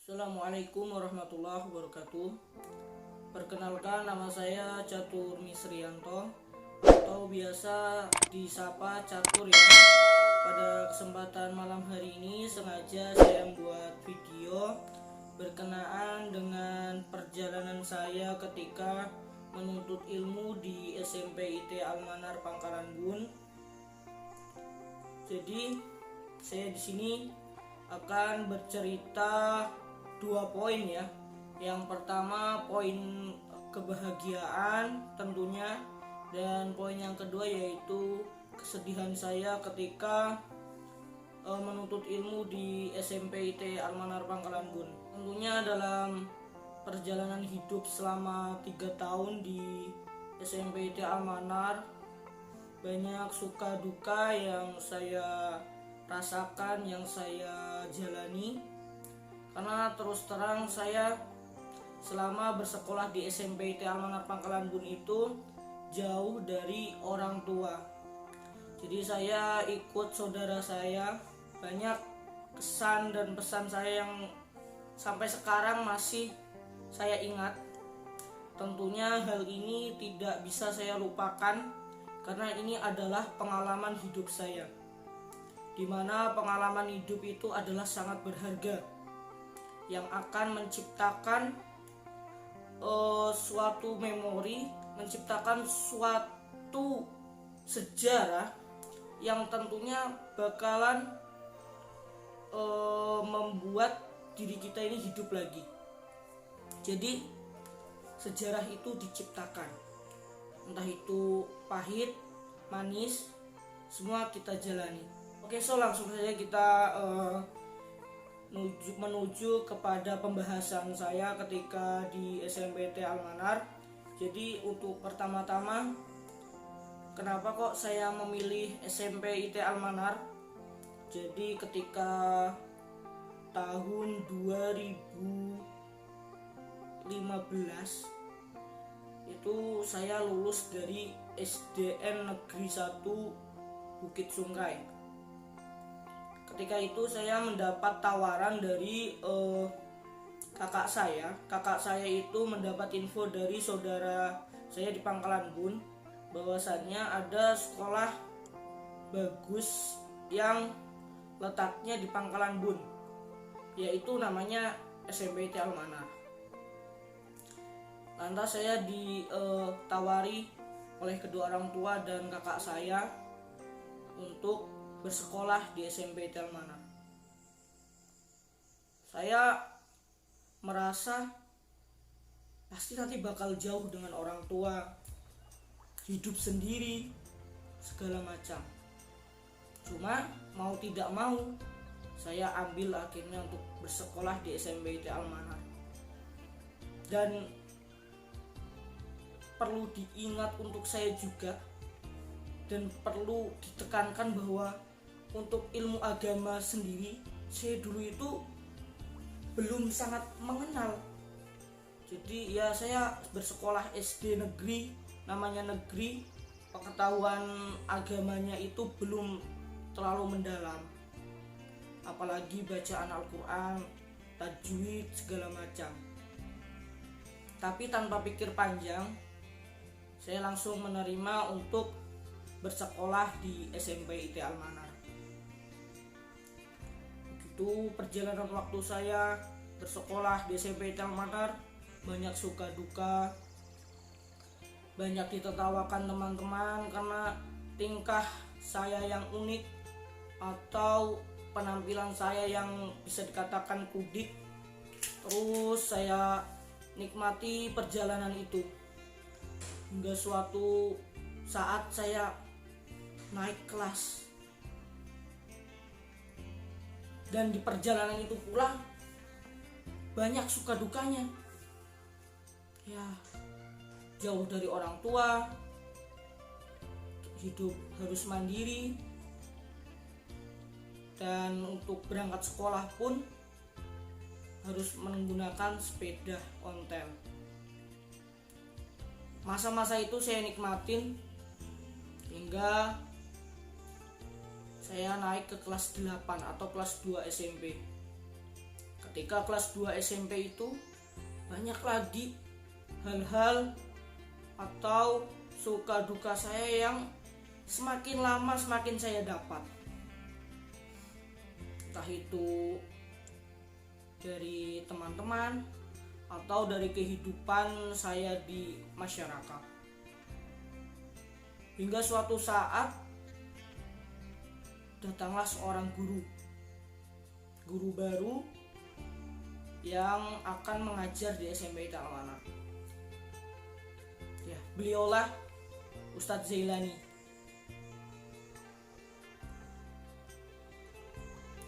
Assalamualaikum warahmatullahi wabarakatuh. Perkenalkan, nama saya Catur Misrianto atau biasa disapa Catur ya. Pada kesempatan malam hari ini sengaja saya membuat video berkenaan dengan perjalanan saya ketika menuntut ilmu di SMP IT Al-Manar Pangkalan Bun. Jadi saya di sini akan bercerita 2 poin ya. Yang pertama poin kebahagiaan tentunya, dan poin yang kedua yaitu kesedihan saya ketika menuntut ilmu di SMP IT Al-Manar Pangkalan Bun. Tentunya dalam perjalanan hidup selama 3 tahun di SMP IT Al-Manar, banyak suka duka yang saya rasakan, yang saya jalani. Karena terus terang saya selama bersekolah di SMP IT Al-Manar Pangkalan Bun itu jauh dari orang tua. Jadi saya ikut saudara saya. Banyak kesan dan pesan saya yang sampai sekarang masih saya ingat. Tentunya hal ini tidak bisa saya lupakan karena ini adalah pengalaman hidup saya, dimana pengalaman hidup itu adalah sangat berharga yang akan menciptakan suatu memori, menciptakan suatu sejarah yang tentunya bakalan membuat diri kita ini hidup lagi. Jadi sejarah itu diciptakan, entah itu pahit, manis, semua kita jalani. Oke, langsung saja kita menuju kepada pembahasan saya ketika di SMP IT Al-Manar. Jadi untuk pertama-tama, kenapa kok saya memilih SMP IT Al-Manar? Jadi ketika tahun 2015 itu saya lulus dari SDN Negeri 1 Bukit Sungkai. Ketika itu saya mendapat tawaran dari kakak saya. Kakak saya itu mendapat info dari saudara saya di Pangkalan Bun bahwasannya ada sekolah bagus yang letaknya di Pangkalan Bun, yaitu namanya SMP IT Al-Manar. Lantas saya ditawari oleh kedua orang tua dan kakak saya untuk bersekolah di SMP IT Al-Manar. Saya merasa pasti nanti bakal jauh dengan orang tua, hidup sendiri, segala macam. Cuma mau tidak mau saya ambil akhirnya untuk bersekolah di SMP IT Al-Manar. Dan perlu diingat untuk saya juga, dan perlu ditekankan bahwa untuk ilmu agama sendiri saya dulu itu belum sangat mengenal. Jadi ya saya bersekolah SD negeri, namanya negeri, pengetahuan agamanya itu belum terlalu mendalam, apalagi bacaan Al-Quran, tajwid, segala macam. Tapi tanpa pikir panjang, saya langsung menerima untuk bersekolah di SMP IT Al-Manar. Begitu perjalanan waktu saya bersekolah di SMP IT Al-Manar, banyak suka duka, banyak ditertawakan teman-teman karena tingkah saya yang unik atau penampilan saya yang bisa dikatakan kudik. Terus saya nikmati perjalanan itu hingga suatu saat saya naik kelas, dan di perjalanan itu pula banyak suka dukanya. Ya, jauh dari orang tua, hidup harus mandiri, dan untuk berangkat sekolah pun harus menggunakan sepeda ontel. Masa-masa itu saya nikmatin hingga saya naik ke kelas 8 atau kelas 2 SMP. ketika kelas 2 SMP itu banyak lagi hal-hal atau suka duka saya yang semakin lama semakin saya dapat. Entah itu dari teman-teman atau dari kehidupan saya di masyarakat. Hingga suatu saat datanglah seorang guru baru yang akan mengajar di SMP IT Almanar. Ya, beliaulah Ustadz Zailani.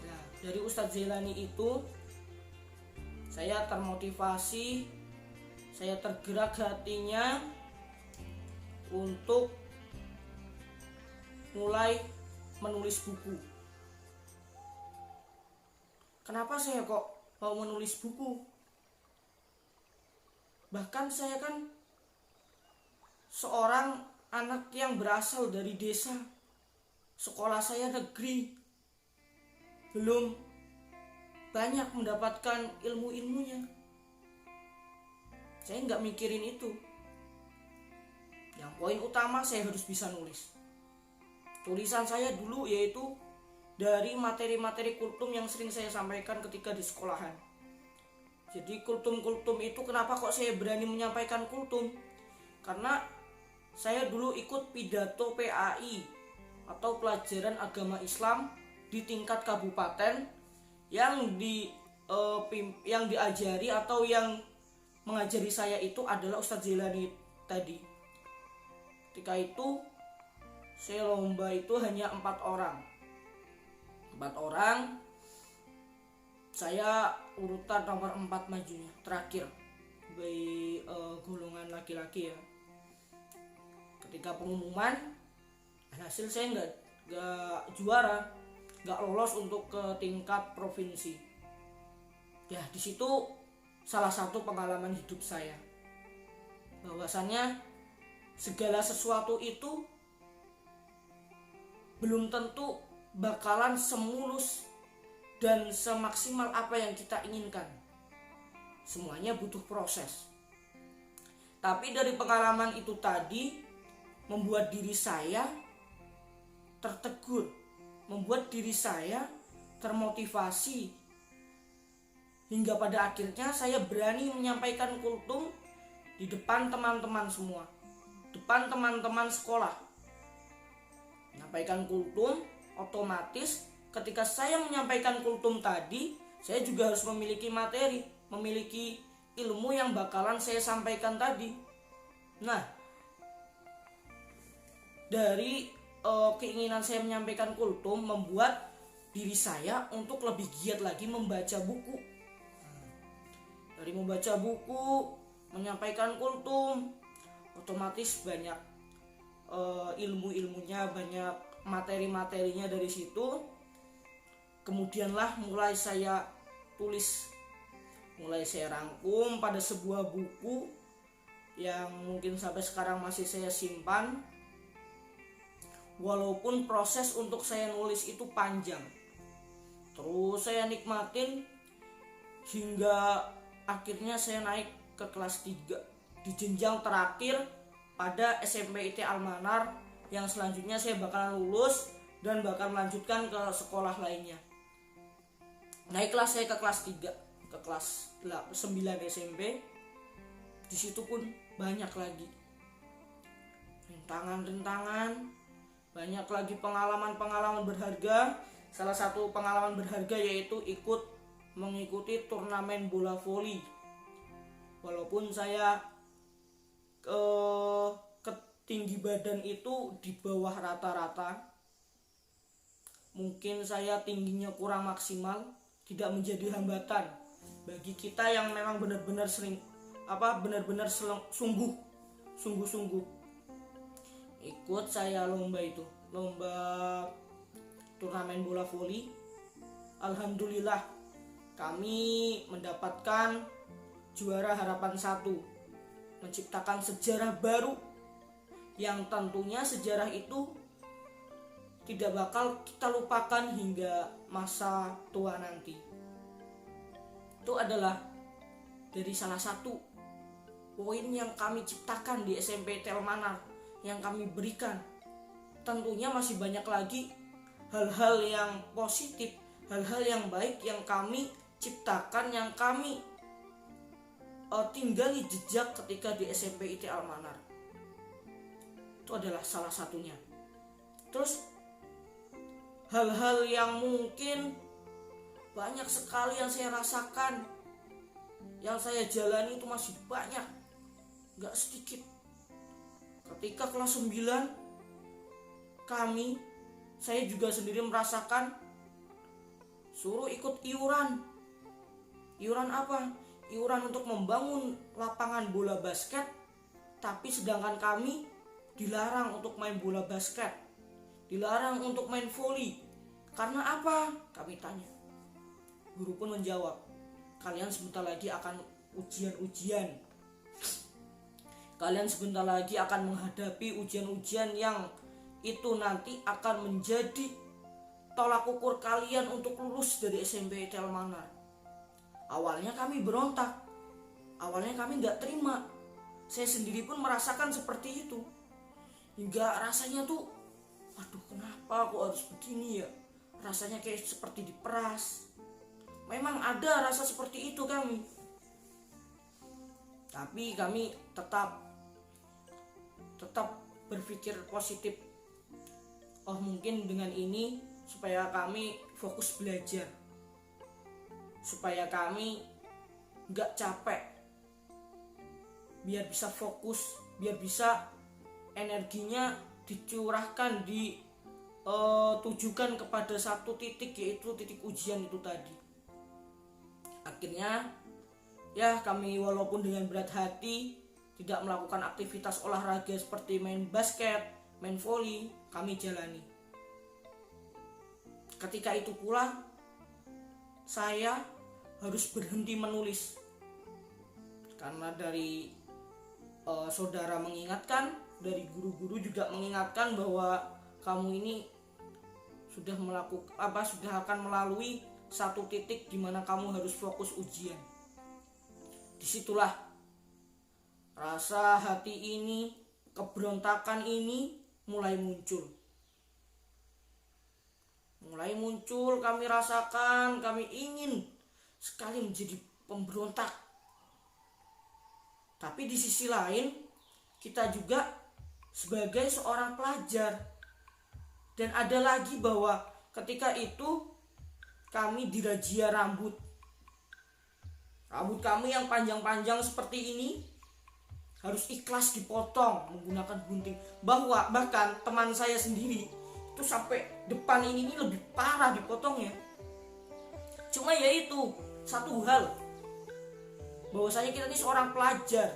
Nah, dari Ustadz Zailani itu saya termotivasi, saya tergerak hatinya untuk mulai menulis buku. Kenapa saya kok mau menulis buku? Bahkan saya kan seorang anak yang berasal dari desa. Sekolah saya negeri. Belum banyak mendapatkan ilmu-ilmunya. Saya nggak mikirin itu. Yang poin utama saya harus bisa nulis. Tulisan saya dulu yaitu dari materi-materi kultum yang sering saya sampaikan ketika di sekolahan. Jadi kultum-kultum itu kenapa kok saya berani menyampaikan kultum? Karena saya dulu ikut pidato PAI atau pelajaran agama Islam di tingkat kabupaten yang diajari atau yang mengajari saya itu adalah Ustadz Zailani tadi. Ketika itu saya lomba itu hanya 4 orang. Saya urutan nomor 4 majunya, terakhir bagi golongan laki-laki ya. Ketika pengumuman hasil saya nggak juara, nggak lolos untuk ke tingkat provinsi. Ya, di situ salah satu pengalaman hidup saya, bahwasannya segala sesuatu itu belum tentu bakalan semulus dan semaksimal apa yang kita inginkan. Semuanya butuh proses. Tapi dari pengalaman itu tadi membuat diri saya tertegun, membuat diri saya termotivasi, hingga pada akhirnya saya berani menyampaikan kultum di depan teman-teman semua, depan teman-teman sekolah. Menyampaikan kultum, otomatis ketika saya menyampaikan kultum tadi, saya juga harus memiliki materi, memiliki ilmu yang bakalan saya sampaikan tadi. Nah, dari keinginan saya menyampaikan kultum membuat diri saya untuk lebih giat lagi membaca buku. Dari membaca buku, menyampaikan kultum, otomatis banyak ilmu-ilmunya, banyak materi-materinya dari situ. Kemudianlah mulai saya tulis, mulai saya rangkum pada sebuah buku yang mungkin sampai sekarang masih saya simpan. Walaupun proses untuk saya nulis itu panjang, terus saya nikmatin hingga akhirnya saya naik ke kelas 3 di jenjang terakhir pada SMP IT Almanar, yang selanjutnya saya bakal lulus dan bakal melanjutkan ke sekolah lainnya. Naiklah saya ke kelas 3, ke kelas 9 SMP. Di situ pun banyak lagi rintangan-rintangan, banyak lagi pengalaman-pengalaman berharga. Salah satu pengalaman berharga yaitu mengikuti turnamen bola voli. Walaupun saya ketinggi badan itu di bawah rata-rata, mungkin saya tingginya kurang maksimal, tidak menjadi hambatan bagi kita yang memang benar-benar sungguh-sungguh ikut saya lomba turnamen bola voli. Alhamdulillah kami mendapatkan juara harapan 1, menciptakan sejarah baru yang tentunya sejarah itu tidak bakal kita lupakan hingga masa tua nanti. itu adalah dari salah satu poin yang kami ciptakan di SMP IT Almanar yang kami berikan. Tentunya masih banyak lagi hal-hal yang positif, hal-hal yang baik yang kami ciptakan, yang kami tinggali jejak ketika di SMP IT Almanar. Itu adalah salah satunya. Terus hal-hal yang mungkin banyak sekali yang saya rasakan, yang saya jalani itu masih banyak, gak sedikit. Ketika kelas 9 saya juga sendiri merasakan suruh ikut iuran. Iuran apa? Iuran untuk membangun lapangan bola basket, tapi sedangkan kami dilarang untuk main bola basket, dilarang untuk main voli. Karena apa? Kami tanya. Guru pun menjawab, kalian sebentar lagi akan ujian-ujian. Kalian sebentar lagi akan menghadapi ujian-ujian yang itu nanti akan menjadi tolak ukur kalian untuk lulus dari SMP IT Almanar. Awalnya kami berontak, awalnya kami gak terima. Saya sendiri pun merasakan seperti itu. Hingga rasanya tuh, aduh kenapa aku harus begini ya. Rasanya kayak seperti diperas. Memang ada rasa seperti itu kami. Tapi kami tetap berpikir positif. Oh mungkin dengan ini supaya kami fokus belajar, supaya kami gak capek, biar bisa fokus, biar bisa energinya dicurahkan, ditujukan kepada satu titik, yaitu titik ujian itu tadi. Akhirnya ya kami walaupun dengan berat hati tidak melakukan aktivitas olahraga seperti main basket, main voli, kami jalani. Ketika itu pula saya harus berhenti menulis karena dari saudara mengingatkan, dari guru-guru juga mengingatkan bahwa kamu ini sudah akan melalui satu titik di mana kamu harus fokus ujian. Disitulah rasa hati ini, keberontakan ini mulai muncul. Kami rasakan, kami ingin sekali menjadi pemberontak. Tapi di sisi lain, kita juga sebagai seorang pelajar. Dan ada lagi bahwa ketika itu kami dirazia rambut. Rambut kami yang panjang-panjang seperti ini harus ikhlas dipotong menggunakan gunting. Bahkan teman saya sendiri itu sampai depan ini lebih parah dipotongnya. Cuma ya itu satu hal, bahwasanya kita ini seorang pelajar.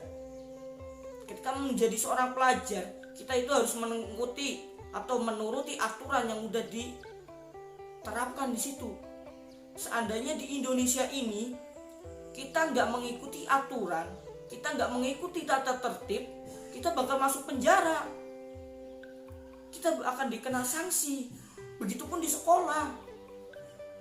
Ketika menjadi seorang pelajar, kita itu harus mengikuti atau menuruti aturan yang udah diterapkan di situ. Seandainya di Indonesia ini kita nggak mengikuti aturan, kita nggak mengikuti tata tertib, kita bakal masuk penjara. Kita akan dikena sanksi. Begitupun di sekolah.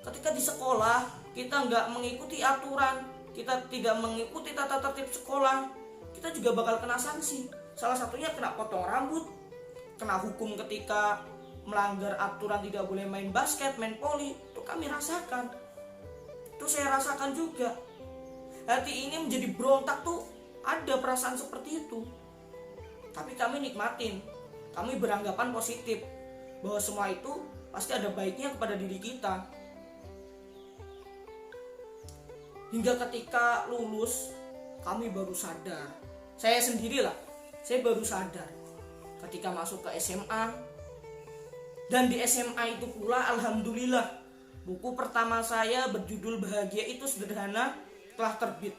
Ketika di sekolah kita nggak mengikuti aturan, kita tidak mengikuti tata tertib sekolah, kita juga bakal kena sanksi. Salah satunya kena potong rambut, kena hukum ketika melanggar aturan tidak boleh main basket, main voli. Itu kami rasakan. Itu saya rasakan juga. Hati ini menjadi berontak tuh, ada perasaan seperti itu. Tapi kami nikmatin. Kami beranggapan positif bahwa semua itu pasti ada baiknya kepada diri kita. Hingga ketika lulus, kami baru sadar. Saya sendirilah, saya baru sadar ketika masuk ke SMA. Dan di SMA itu pula alhamdulillah, buku pertama saya berjudul Bahagia Itu Sederhana telah terbit.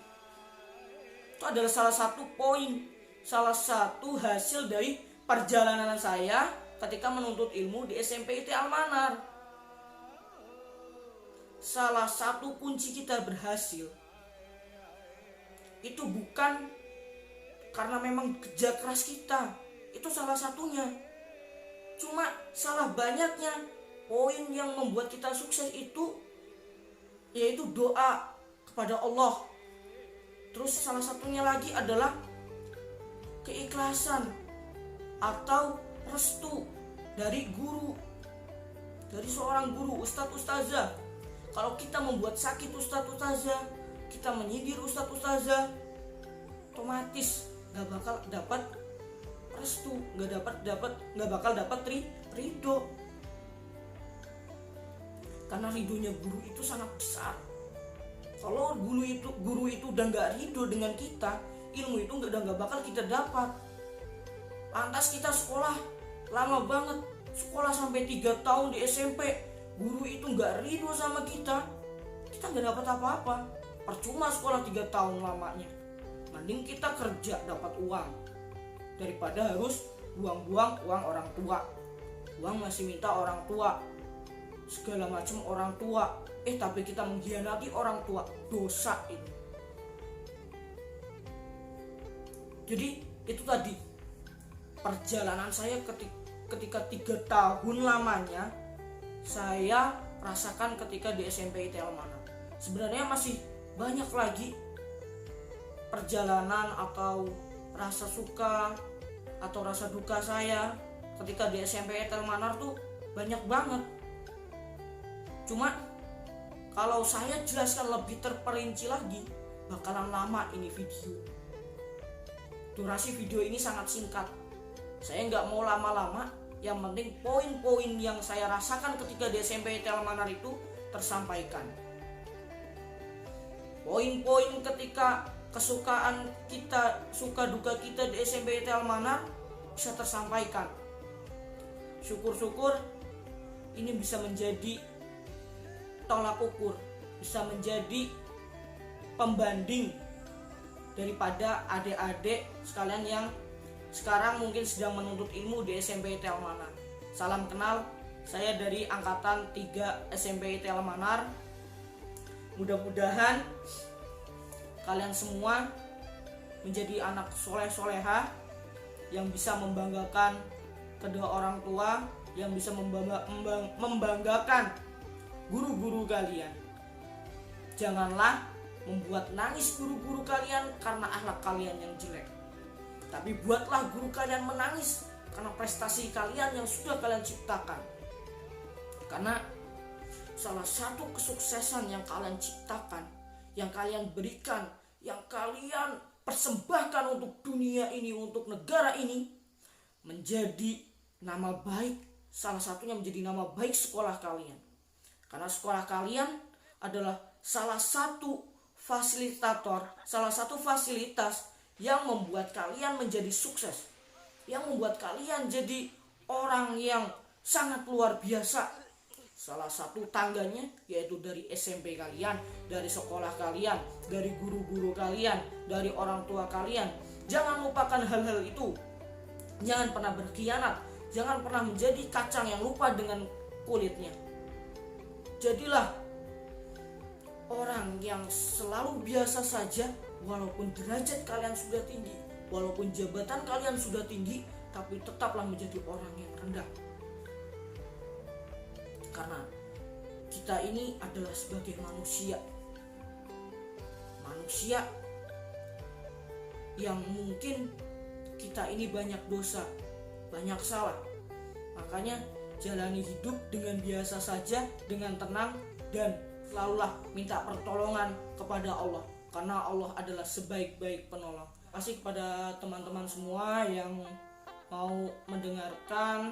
Itu adalah salah satu poin, salah satu hasil dari perjalanan saya ketika menuntut ilmu di SMP IT Almanar. Salah satu kunci kita berhasil itu bukan karena memang kerja keras kita, itu salah satunya. Cuma salah banyaknya poin yang membuat kita sukses itu yaitu doa kepada Allah. Terus salah satunya lagi adalah keikhlasan atau restu dari guru, dari seorang guru, ustadz ustazah. Kalau kita membuat sakit ustadz ustazah, kita menyindir ustadz ustazah, otomatis nggak bakal dapat restu, nggak bakal dapat ridho. Karena ridhonya guru itu sangat besar. Kalau guru itu udah nggak ridho dengan kita, ilmu itu udah nggak bakal kita dapat. Lantas kita sekolah lama banget, sekolah sampai 3 tahun di SMP, guru itu nggak ridho sama kita nggak dapat apa-apa. Percuma sekolah 3 tahun lamanya. Mending kita kerja dapat uang daripada harus buang-buang uang orang tua. Uang masih minta orang tua, segala macam orang tua. Tapi kita mengkhianati orang tua, dosa itu. Jadi itu tadi perjalanan saya ketika 3 tahun lamanya saya rasakan ketika di SMP IT Almanar. Sebenarnya masih banyak lagi perjalanan atau rasa suka atau rasa duka saya ketika di SMP IT Almanar tuh banyak banget. Cuma kalau saya jelaskan lebih terperinci lagi, bakalan lama ini video. Durasi video ini sangat singkat. Saya nggak mau lama-lama. Yang penting poin-poin yang saya rasakan ketika di SMP IT Almanar itu tersampaikan. Poin-poin ketika kesukaan kita, suka duka kita di SMP IT Almanar bisa tersampaikan. Syukur-syukur ini bisa menjadi tolak ukur, bisa menjadi pembanding daripada adik-adik sekalian yang sekarang mungkin sedang menuntut ilmu di SMP IT Almanar. Salam kenal, saya dari angkatan 3 SMP IT Almanar. Mudah-mudahan kalian semua menjadi anak soleh-soleha yang bisa membanggakan kedua orang tua, yang bisa membanggakan guru-guru kalian. Janganlah membuat nangis guru-guru kalian karena akhlak kalian yang jelek, tapi buatlah guru kalian menangis karena prestasi kalian yang sudah kalian ciptakan. Karena salah satu kesuksesan yang kalian ciptakan, yang kalian berikan, yang kalian persembahkan untuk dunia ini, untuk negara ini, menjadi nama baik. Salah satunya menjadi nama baik sekolah kalian. Karena sekolah kalian adalah salah satu fasilitator, salah satu fasilitas yang membuat kalian menjadi sukses, yang membuat kalian jadi orang yang sangat luar biasa. Salah satu tangganya yaitu dari SMP kalian, dari sekolah kalian, dari guru-guru kalian, dari orang tua kalian. Jangan lupakan hal-hal itu. Jangan pernah berkhianat, jangan pernah menjadi kacang yang lupa dengan kulitnya. Jadilah orang yang selalu biasa saja, walaupun derajat kalian sudah tinggi, walaupun jabatan kalian sudah tinggi, tapi tetaplah menjadi orang yang rendah. Karena kita ini adalah sebagai manusia yang mungkin kita ini banyak dosa, banyak salah. Makanya jalani hidup dengan biasa saja, dengan tenang, dan selalulah minta pertolongan kepada Allah, karena Allah adalah sebaik-baik penolong. Kasih kepada teman-teman semua yang mau mendengarkan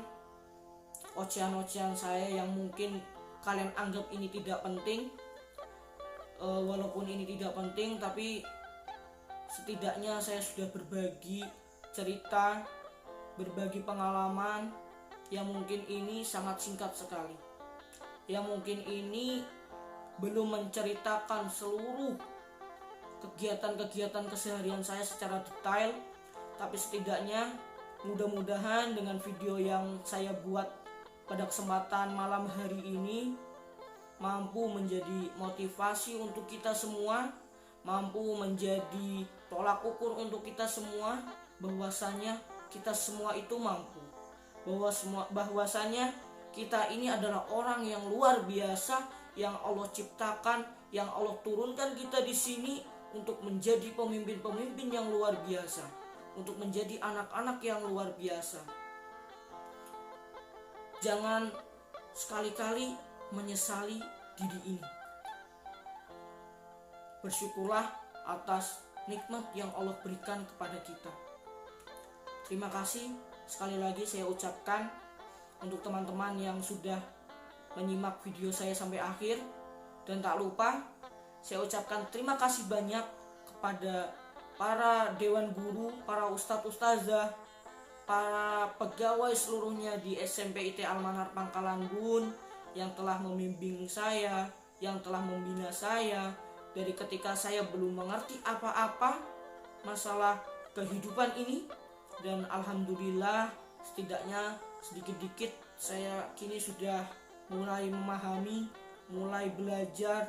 ocehan-ocehan saya yang mungkin kalian anggap ini tidak penting. Walaupun ini tidak penting, tapi setidaknya saya sudah berbagi cerita, berbagi pengalaman yang mungkin ini sangat singkat sekali, yang mungkin ini belum menceritakan seluruh kegiatan-kegiatan keseharian saya secara detail. Tapi setidaknya mudah-mudahan dengan video yang saya buat pada kesempatan malam hari ini mampu menjadi motivasi untuk kita semua, mampu menjadi tolak ukur untuk kita semua, bahwasanya kita semua itu mampu, bahwasanya kita ini adalah orang yang luar biasa, yang Allah ciptakan yang Allah turunkan kita di sini untuk menjadi pemimpin-pemimpin yang luar biasa, untuk menjadi anak-anak yang luar biasa. Jangan sekali-kali menyesali diri ini. Bersyukurlah atas nikmat yang Allah berikan kepada kita. Terima kasih sekali lagi saya ucapkan untuk teman-teman yang sudah menyimak video saya sampai akhir. Dan tak lupa saya ucapkan terima kasih banyak kepada para dewan guru, para ustadz-ustazah, para pegawai seluruhnya di SMP IT Al-Manar Pangkalan Bun yang telah membimbing saya, yang telah membina saya dari ketika saya belum mengerti apa-apa masalah kehidupan ini. Dan alhamdulillah setidaknya sedikit-sedikit saya kini sudah mulai memahami, mulai belajar.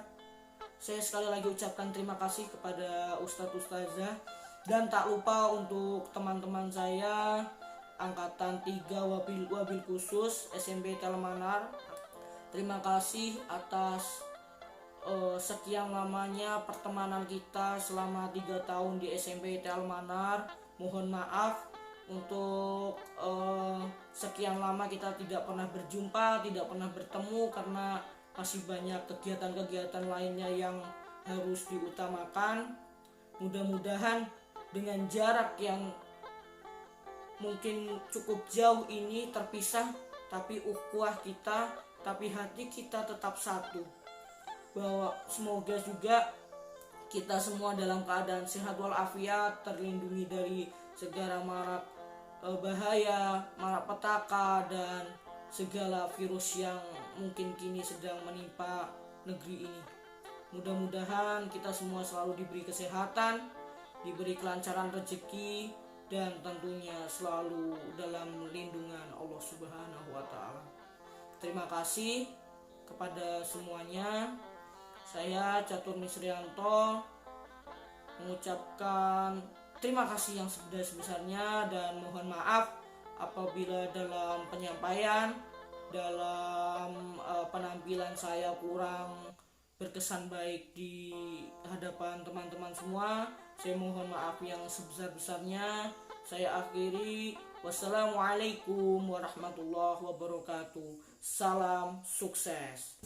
Saya sekali lagi ucapkan terima kasih kepada Ustadz Ustazah. Dan tak lupa untuk teman-teman saya Angkatan 3 Wabil Khusus SMP Al-Manar. Terima kasih atas sekian lamanya pertemanan kita selama 3 tahun di SMP Al-Manar. Mohon maaf untuk sekian lama kita tidak pernah berjumpa, tidak pernah bertemu karena masih banyak kegiatan-kegiatan lainnya yang harus diutamakan. Mudah-mudahan dengan jarak yang mungkin cukup jauh ini terpisah, tapi ukhuwah kita, tapi hati kita tetap satu. Bahwa semoga juga kita semua dalam keadaan sehat walafiat, terlindungi dari segala marak bahaya, malapetaka, dan segala virus yang mungkin kini sedang menimpa negeri ini. Mudah-mudahan kita semua selalu diberi kesehatan, diberi kelancaran rezeki, dan tentunya selalu dalam lindungan Allah Subhanahu wa Ta'ala. Terima kasih kepada semuanya. Saya Catur Misrianto mengucapkan terima kasih yang sebesar-besarnya dan mohon maaf apabila dalam penyampaian, dalam penampilan saya kurang berkesan baik di hadapan teman-teman semua. Saya mohon maaf yang sebesar-besarnya. Saya akhiri. Wassalamualaikum warahmatullahi wabarakatuh. Salam sukses.